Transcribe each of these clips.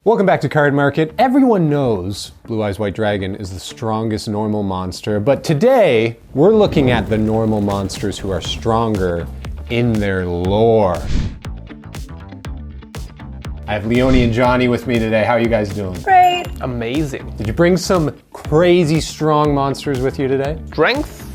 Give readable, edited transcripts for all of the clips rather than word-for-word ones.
Welcome back to Cardmarket. Everyone knows Blue Eyes White Dragon is the strongest normal monster, but today we're looking at the normal monsters who are stronger in their lore. I have Leoni and Johnny with me today. How are you guys doing? Great. Amazing. Did you bring some crazy strong monsters with you today? Strength?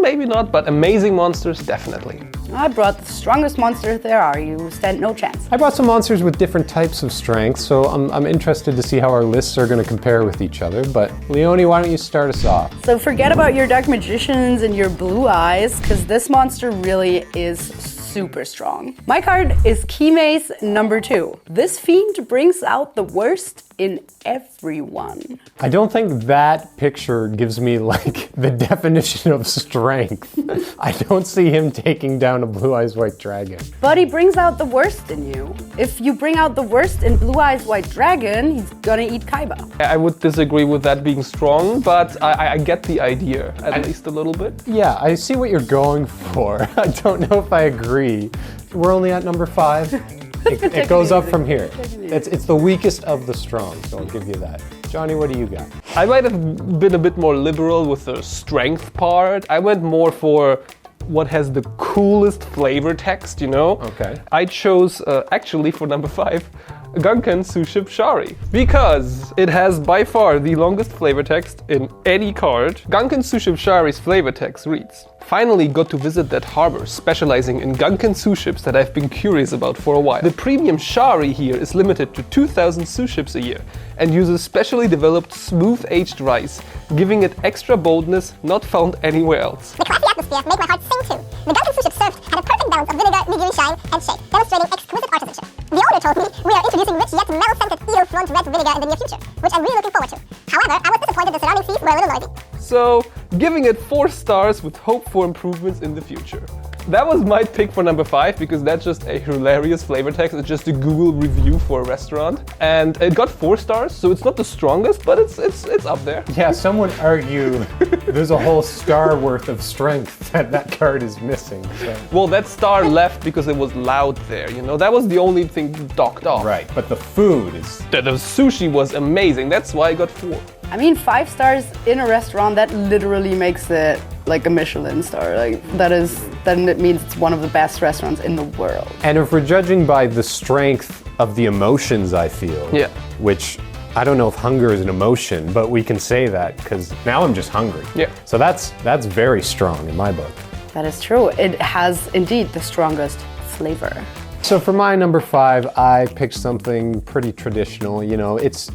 Maybe not, but amazing monsters, definitely. I brought the strongest monster there are. You stand no chance. I brought some monsters with different types of strength, so I'm interested to see how our lists are going to compare with each other. But Leoni, why don't you start us off? So forget about your dark magicians and your blue eyes, because this monster really is super strong. My card is Key Mace number 2. This fiend brings out the worst in everyone. I don't think that picture gives me like the definition of strength. I don't see him taking down a Blue Eyes White Dragon. But he brings out the worst in you. If you bring out the worst in Blue Eyes White Dragon, he's gonna eat Kaiba. I would disagree with that being strong, but I get the idea, at least a little bit. Yeah, I see what you're going for. I don't know if I agree. We're only at number 5. It goes up from here. It's the weakest of the strong, so I'll give you that. Johnny, what do you got? I might have been a bit more liberal with the strength part. I went more for what has the coolest flavor text, you know? Okay. I chose, actually, for number 5, Gunkan Suship Shari, because it has by far the longest flavor text in any card. Gunkan Suship Shari's flavor text reads, "Finally got to visit that harbor specializing in Gunkan suships that I've been curious about for a while. The premium Shari here is limited to 2,000 suships a year and uses specially developed smooth-aged rice, giving it extra boldness not found anywhere else." The classy atmosphere made my heart sing too. The Gunkan sushi served had a perfect balance of vinegar, nigiri shine, and shake, demonstrating exquisite artisanship. The owner told me we are introducing rich yet metal-scented Heliotrope red vinegar in the near future, which I'm really looking forward to. However, I was disappointed the surrounding seas were a little noisy. So, giving it 4 stars with hope for improvements in the future. That was my pick for number 5 because that's just a hilarious flavor text. It's just a Google review for a restaurant. And it got 4 stars, so it's not the strongest, but it's up there. Yeah, some would argue there's a whole star worth of strength that card is missing. So. Well, that star left because it was loud there, you know? That was the only thing docked off. Right, but the food is... The sushi was amazing. That's why I got 4. I mean, 5 stars in a restaurant, that literally makes it like a Michelin star. Like then it means it's one of the best restaurants in the world. And if we're judging by the strength of the emotions, I feel, Yeah. which I don't know if hunger is an emotion, but we can say that because now I'm just hungry. Yeah. So that's very strong in my book. That is true. It has indeed the strongest flavor. So for my number 5, I picked something pretty traditional. You know, it's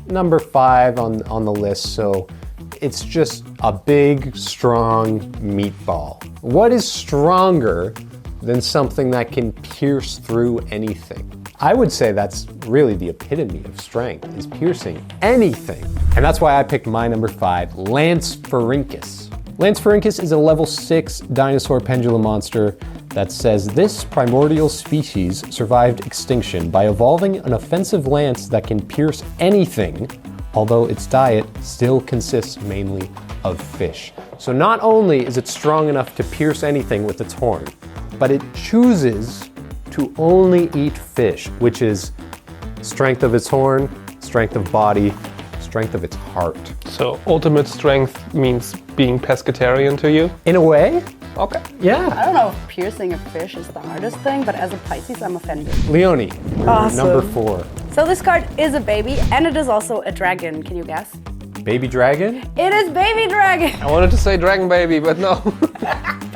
number 5 on the list, so it's just a big, strong meatball. What is stronger than something that can pierce through anything? I would say that's really the epitome of strength, is piercing anything. And that's why I picked my number 5, Lance-Pharynchus. Lance-Pharynchus is a level 6 dinosaur pendulum monster that says this primordial species survived extinction by evolving an offensive lance that can pierce anything, although its diet still consists mainly of fish. So not only is it strong enough to pierce anything with its horn, but it chooses to only eat fish, which is strength of its horn, strength of body, strength of its heart. So ultimate strength means being pescatarian to you? In a way, Okay. yeah. I don't know if piercing a fish is the hardest thing, but as a Pisces, I'm offended. Leoni, Awesome. number 4. So this card is a baby, and it is also a dragon. Can you guess? Baby dragon? It is baby dragon! I wanted to say dragon baby, but no.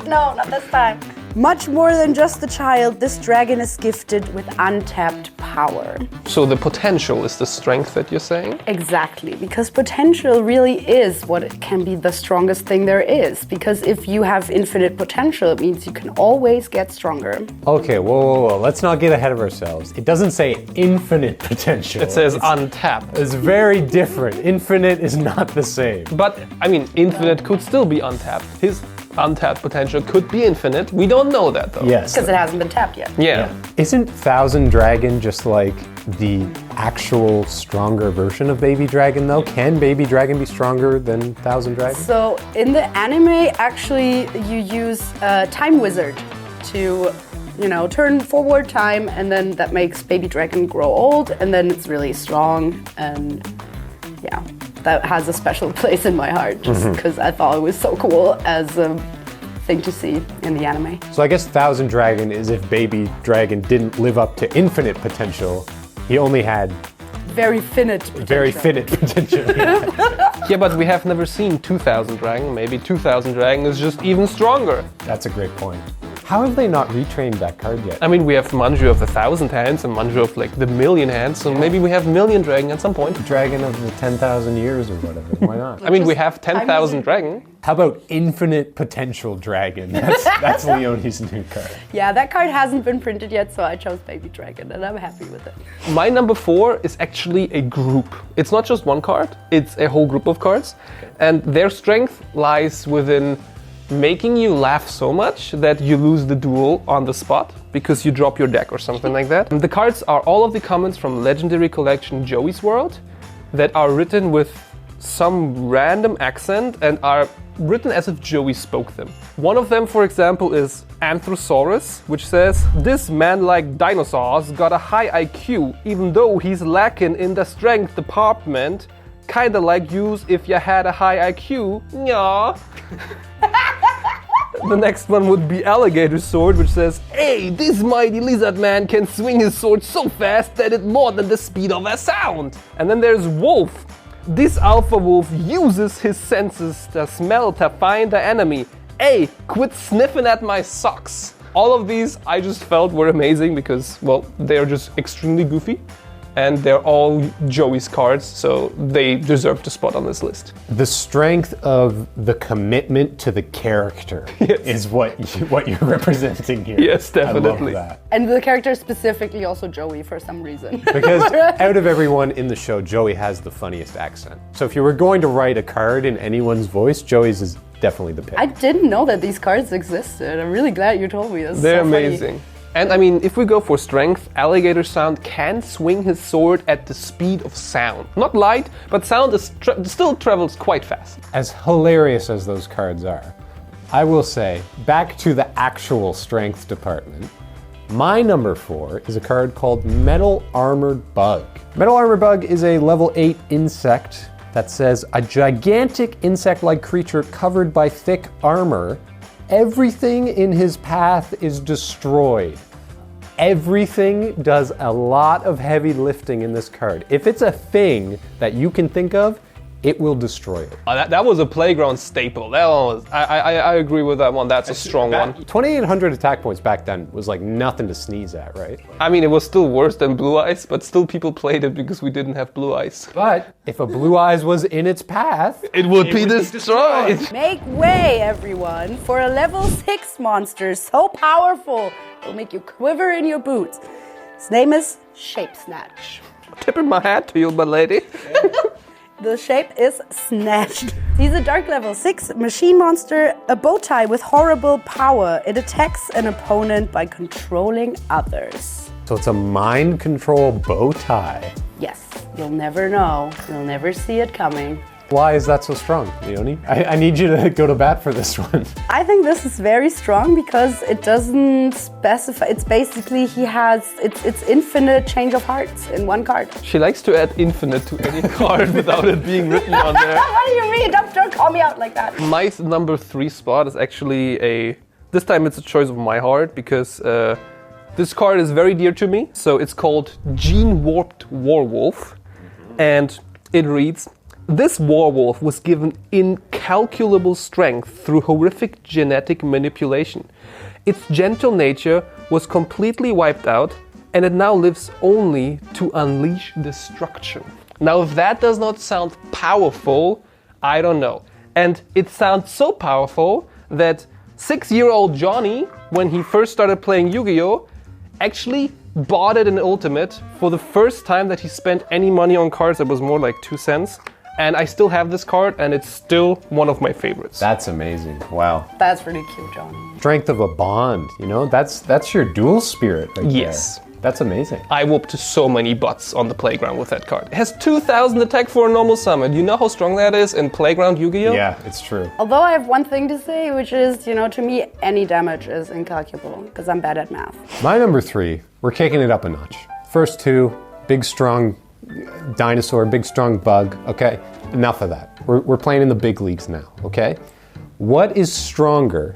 No, not this time. Much more than just a child, this dragon is gifted with untapped power. So the potential is the strength that you're saying? Exactly, because potential really is what it can be the strongest thing there is. Because if you have infinite potential, it means you can always get stronger. Okay, whoa. Let's not get ahead of ourselves. It doesn't say infinite potential. It says untapped. It's very different. Infinite is not the same. But, I mean, infinite could still be untapped. His untapped potential could be infinite. We don't know that, though. Yes. Because it hasn't been tapped yet. Yeah. Isn't Thousand Dragon just like the actual stronger version of Baby Dragon, though? Can Baby Dragon be stronger than Thousand Dragon? So in the anime, actually, you use a time wizard to turn forward time, and then that makes Baby Dragon grow old, and then it's really strong, and yeah, that has a special place in my heart, just because I thought it was so cool as a thing to see in the anime. So I guess Thousand Dragon is if Baby Dragon didn't live up to infinite potential, he only had Very finite potential. very finite potential. Yeah, but we have never seen 2000 Dragon. Maybe 2000 Dragon is just even stronger. That's a great point. How have they not retrained that card yet? I mean, we have Manju of the 1,000 hands and Manju of like the 1,000,000 hands, so maybe we have Million Dragon at some point. Dragon of the 10,000 years or whatever. Why not? I mean, we have 10,000 Dragon. How about Infinite Potential Dragon? That's Leoni's new card. Yeah, that card hasn't been printed yet, so I chose Baby Dragon, and I'm happy with it. My number 4 is actually a group. It's not just one card, it's a whole group of cards. And their strength lies within making you laugh so much that you lose the duel on the spot because you drop your deck or something like that. And the cards are all of the comments from Legendary Collection Joey's World that are written with some random accent and are written as if Joey spoke them. One of them, for example, is Anthrosaurus, which says, "This man-like dinosaur's got a high IQ, even though he's lacking in the strength department. Kinda like yous if you had a high IQ. Nyah." The next one would be Alligator Sword, which says, "Hey, this mighty lizard man can swing his sword so fast that it's more than the speed of a sound." And then there's Wolf. "This alpha wolf uses his senses to smell to find the enemy. Hey, quit sniffing at my socks." All of these I just felt were amazing because, well, they're just extremely goofy. And they're all Joey's cards, so they deserve to spot on this list. The strength of the commitment to the character is what you're representing here. Yes, definitely. I love that. And the character is specifically also Joey for some reason. Because out of everyone in the show, Joey has the funniest accent. So if you were going to write a card in anyone's voice, Joey's is definitely the pick. I didn't know that these cards existed. I'm really glad you told me this. They're so funny. amazing. And I mean, if we go for strength, Alligator Sound can swing his sword at the speed of sound. Not light, but sound is still travels quite fast. As hilarious as those cards are, I will say, back to the actual strength department, my number 4 is a card called Metal Armored Bug. Metal Armored Bug is a level 8 insect that says, "A gigantic insect-like creature covered by thick armor. Everything in his path is destroyed." Everything does a lot of heavy lifting in this card. If it's a thing that you can think of, it will destroy it. That was a playground staple. That one was, I agree with that one. That's a strong one. 2,800 attack points back then was like nothing to sneeze at, right? I mean, it was still worse than Blue Eyes, but still people played it because we didn't have Blue Eyes. But if a Blue Eyes was in its path, It would be destroyed. Make way, everyone, for a level 6 monster so powerful it'll make you quiver in your boots. His name is Shape Snatch. Tipping my hat to you, my lady. The shape is Snatched. He's a dark level 6 machine monster, a bow tie with horrible power. It attacks an opponent by controlling others. so it's a mind control bow tie. Yes, you'll never know. You'll never see it coming. Why is that so strong, Leoni? I need you to go to bat for this one. I think this is very strong because it doesn't specify. It's basically it's infinite change of hearts in one card. She likes to add infinite to any card without it being written on there. What do you mean? Don't call me out like that. My number 3 spot is actually this time it's a choice of my heart because this card is very dear to me. So it's called Gene Warped Warwolf, and it reads, "This warwolf was given incalculable strength through horrific genetic manipulation. Its gentle nature was completely wiped out, and it now lives only to unleash destruction." Now, if that does not sound powerful, I don't know. And it sounds so powerful that 6-year-old Johnny, when he first started playing Yu-Gi-Oh!, actually bought it in Ultimate for the first time that he spent any money on cards. That was more like 2 cents. And I still have this card, and it's still one of my favorites. That's amazing. Wow. That's pretty cute, Johnny. Strength of a bond, you know? That's your dual spirit right Yes. there. That's amazing. I whooped so many butts on the playground with that card. It has 2000 attack for a normal summon. You know how strong that is in playground Yu-Gi-Oh? Yeah, it's true. Although I have one thing to say, which is, to me, any damage is incalculable because I'm bad at math. My number 3, we're kicking it up a notch. First 2, big strong dinosaur, big strong bug. Okay, enough of that. We're playing in the big leagues now, okay? What is stronger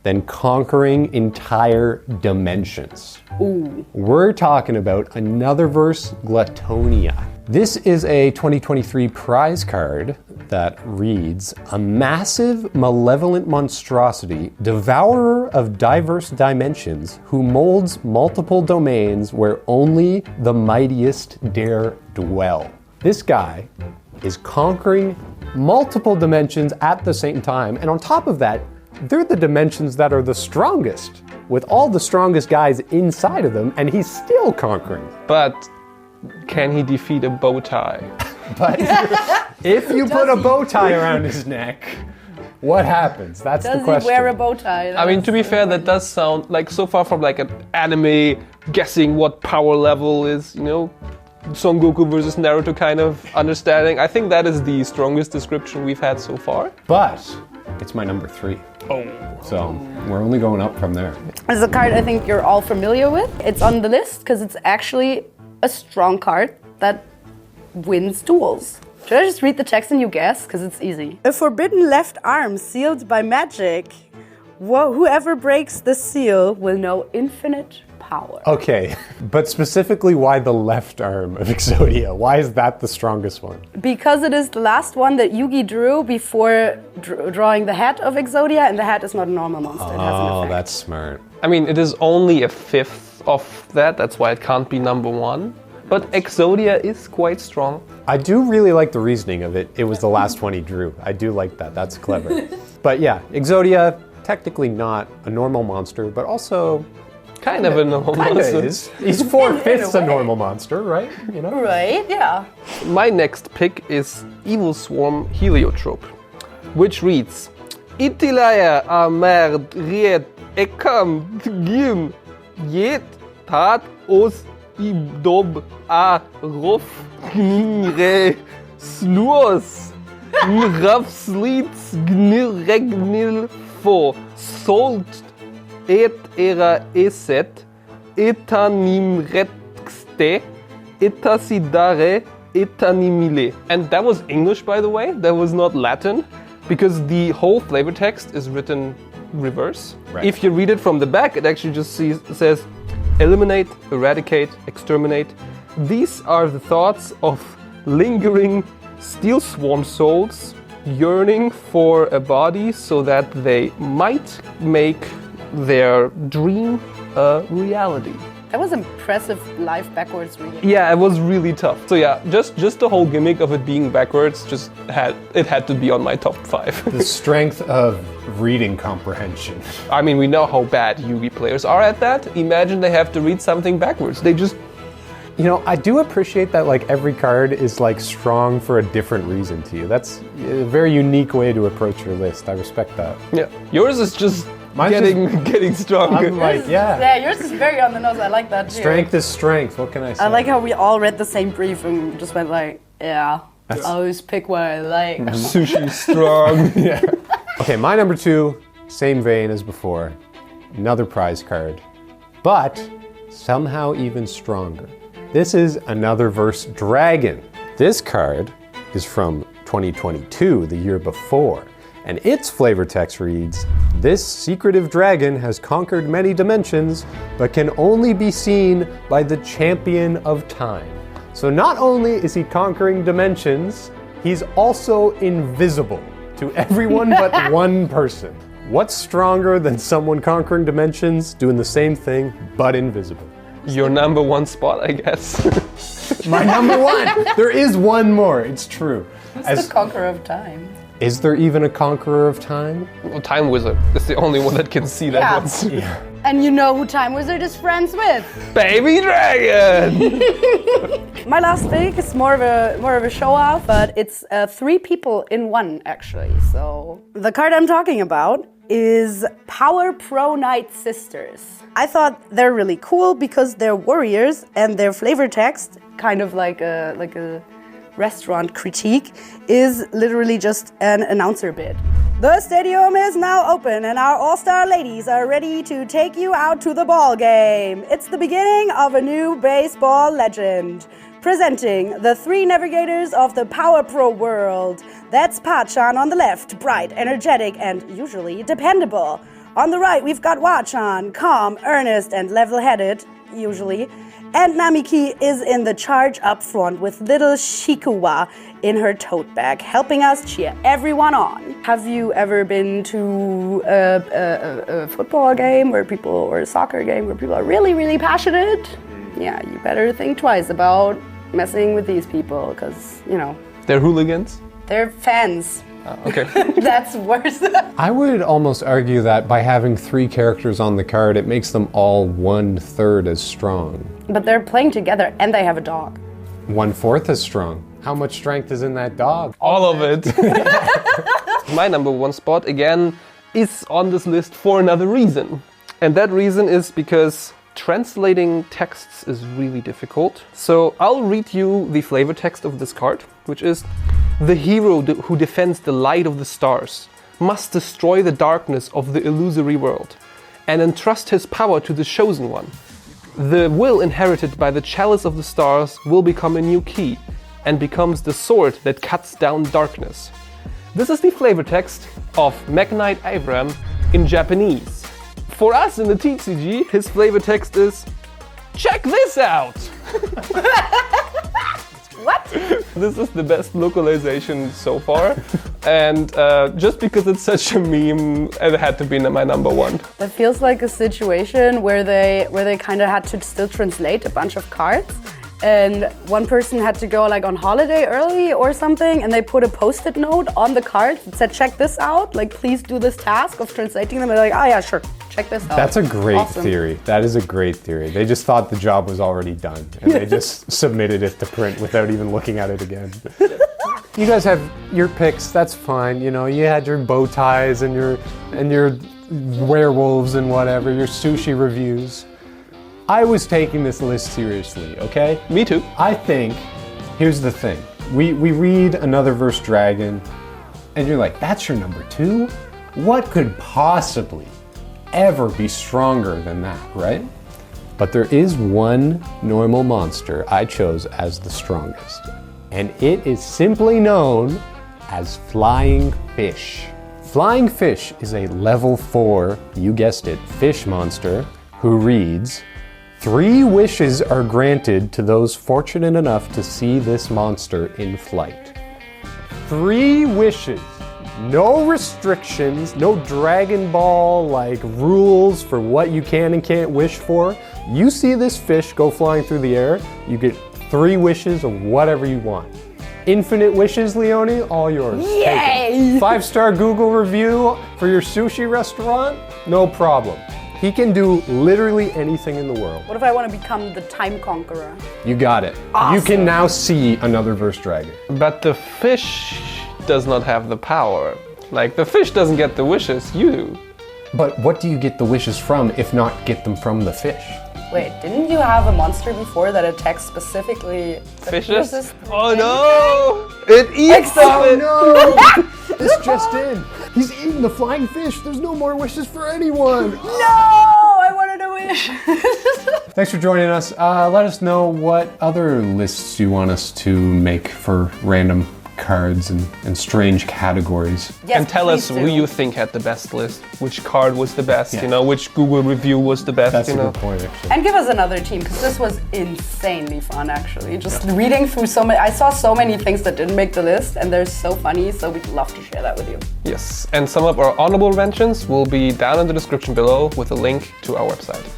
than conquering entire dimensions? Ooh. We're talking about another verse, Gluttonia. This is a 2023 prize card that reads, a massive, malevolent monstrosity, devourer of diverse dimensions, who molds multiple domains where only the mightiest dare dwell. This guy is conquering multiple dimensions at the same time, and on top of that, they're the dimensions that are the strongest, with all the strongest guys inside of them, and he's still conquering. But can he defeat a bow tie? But if you put a bow tie around his neck, what happens? That's the question. Does he wear a bow tie? I mean, to be fair, that does sound like so far from like an anime guessing what power level is, Son Goku versus Naruto kind of understanding. I think that is the strongest description we've had so far. But it's my number 3. Oh. So we're only going up from there. It's a card I think you're all familiar with. It's on the list because it's actually a strong card that wins duels. Should I just read the text and you guess? Because it's easy. A forbidden left arm sealed by magic. Whoever breaks the seal will know infinite power. Okay, but specifically why the left arm of Exodia? Why is that the strongest one? Because it is the last one that Yugi drew before drawing the head of Exodia, and the head is not a normal monster. It has an effect. That's smart. I mean, it is only a fifth of that. That's why it can't be number 1. But Exodia is quite strong. I do really like the reasoning of it. It was the last one he drew. I do like that. That's clever. But yeah, Exodia, technically not a normal monster, but also Kind of a normal monster. is. He's 4/5 a normal monster, right? Right, yeah. My next pick is Evil Swarm Heliotrope, which reads, Itilaya amerd riet ekam gim yet tat os ibdob a rof gnire sluos nrafslits gnirregnil for solt et era eset etanimretxte etasidare etanimile. And that was English, by the way. That was not Latin, because the whole flavor text is written reverse. Right. If you read it from the back, it actually just says eliminate, eradicate, exterminate. These are the thoughts of lingering steel swarm souls yearning for a body so that they might make their dream a reality. That was impressive live backwards reading. Yeah, it was really tough. So yeah, just the whole gimmick of it being backwards had to be on my top 5. The strength of reading comprehension. I mean, we know how bad Yu-Gi players are at that. Imagine they have to read something backwards. They just... I do appreciate that every card is strong for a different reason to you. That's a very unique way to approach your list. I respect that. Yeah, yours is just Mine's getting stronger. I'm yeah. Yeah, yours is very on the nose. I like that too. Strength is strength. What can I say? I like how we all read the same brief and just went yeah. I always pick what I like. Sushi strong. Yeah. Okay, my number 2, same vein as before. Another prize card, but somehow even stronger. This is another verse dragon. This card is from 2022, the year before, and its flavor text reads, this secretive dragon has conquered many dimensions, but can only be seen by the champion of time. So not only is he conquering dimensions, he's also invisible to everyone but one person. What's stronger than someone conquering dimensions, doing the same thing, but invisible? Your number 1 spot, I guess. My number 1! There is one more, it's true. Who's the conqueror of time? Is there even a conqueror of time? Well, Time Wizard is the only one that can see that Yeah. once. Yeah. And you know who Time Wizard is friends with? Baby Dragon! My last pick is more of a show off, but it's 3 people in one actually. So the card I'm talking about is Power Pro Night Sisters. I thought they're really cool because they're warriors and their flavor text, kind of like a restaurant critique, is literally just an announcer bit. The stadium is now open and our all-star ladies are ready to take you out to the ball game. It's the beginning of a new baseball legend. Presenting the 3 navigators of the Power Pro world. That's Pachan on the left, bright, energetic, and usually dependable. On the right, we've got Wachan, calm, earnest, and level-headed, usually. And Namiki is in the charge up front with little Shikuwa in her tote bag, helping us cheer everyone on. Have you ever been to a football game or a soccer game where people are really, really passionate? Yeah, you better think twice about messing with these people, because, you know. They're hooligans? They're fans. Okay. That's worse. I would almost argue that by having 3 characters on the card, it makes them all 1/3 as strong. But they're playing together and they have a dog. 1/4 as strong. How much strength is in that dog? All of it. My number 1 spot, again, is on this list for another reason. And that reason is because translating texts is really difficult. So I'll read you the flavor text of this card, which is: the hero who defends the light of the stars must destroy the darkness of the illusory world and entrust his power to the chosen one. The will inherited by the chalice of the stars will become a new key and becomes the sword that cuts down darkness. This is the flavor text of Magnite Abram in Japanese. For us in the TCG, his flavor text is: check this out! What? This is the best localization so far, and just because it's such a meme, it had to be my number 1. That feels like a situation where they kind of had to still translate a bunch of cards, and one person had to go like on holiday early or something, and they put a post-it note on the card that said, check this out, like please do this task of translating them. And they're like, oh yeah, sure, check this out. That's a great Awesome. theory. That is a great theory. They just thought the job was already done, and they just submitted it to print without even looking at it again. You guys have your picks, that's fine. You know, you had your bow ties and your werewolves and whatever, your sushi reviews. I was taking this list seriously, okay? Me too. I think, here's the thing. We read Another Verse Dragon, and you're like, that's your number 2? What could possibly ever be stronger than that, right? But there is one normal monster I chose as the strongest, and it is simply known as Flying Fish. Flying Fish is a level 4, you guessed it, fish monster who reads: 3 wishes are granted to those fortunate enough to see this monster in flight. 3 wishes. No restrictions, no Dragon Ball like rules for what you can and can't wish for. You see this fish go flying through the air, you get 3 wishes of whatever you want. Infinite wishes, Leonie, all yours. Yay! 5-star Google review for your sushi restaurant? No problem. He can do literally anything in the world. What if I want to become the time conqueror? You got it. Awesome. You can now see Another Verse Dragon. But the fish does not have the power. Like, the fish doesn't get the wishes, you do. But what do you get the wishes from if not get them from the fish? Wait, didn't you have a monster before that attacks specifically the Fishes? fishes? Oh no! It eats them! Oh no! This just in. He's eating the flying fish. There's no more wishes for anyone. No! I wanted a wish! Thanks for joining us. Let us know what other lists you want us to make for random cards and strange categories. Yes, And tell us please who do. you think had the best list, which card was the best, Yeah. you know, which Google review was the best, That's you a know. good point, actually. And give us another team, because this was insanely fun, actually. Just reading through I saw so many things that didn't make the list, and they're so funny, so we'd love to share that with you. Yes, and some of our honorable mentions will be down in the description below with a link to our website.